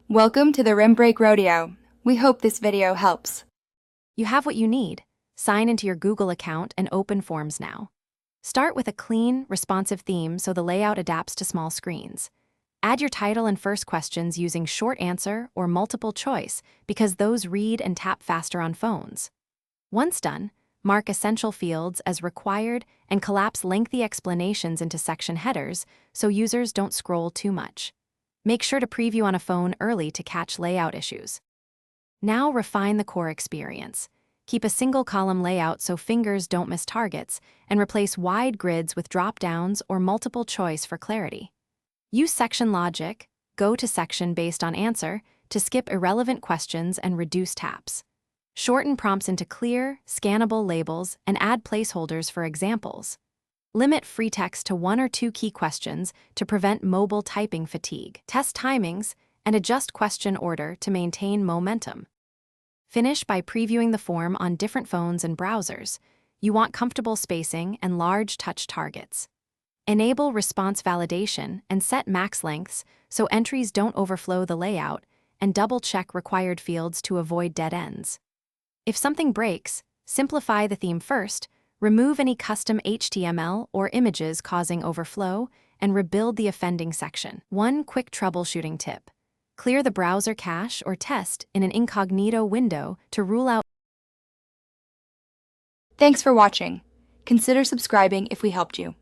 Welcome to the Rim Break Rodeo. We hope this video helps. You have what you need. Sign into your Google account and open Forms now. Start with a clean, responsive theme so the layout adapts to small screens. Add your title and first questions using short answer or multiple choice because those read and tap faster on phones. Once done, mark essential fields as required and collapse lengthy explanations into section headers so users don't scroll too much. Make sure to preview on a phone early to catch layout issues. Now refine the core experience. Keep a single-column layout so fingers don't miss targets, and replace wide grids with drop-downs or multiple choice for clarity. Use section logic, go to section based on answer, to skip irrelevant questions and reduce taps. Shorten prompts into clear, scannable labels and add placeholders for examples. Limit free text to 1 or 2 key questions to prevent mobile typing fatigue. Test timings and adjust question order to maintain momentum. Finish by previewing the form on different phones and browsers. You want comfortable spacing and large touch targets. Enable response validation and set max lengths so entries don't overflow the layout, and double-check required fields to avoid dead ends. If something breaks, simplify the theme first, remove any custom HTML or images causing overflow, and rebuild the offending section. One quick troubleshooting tip. Clear the browser cache or test in an incognito window to rule out. Thanks for watching. Consider subscribing if we helped you.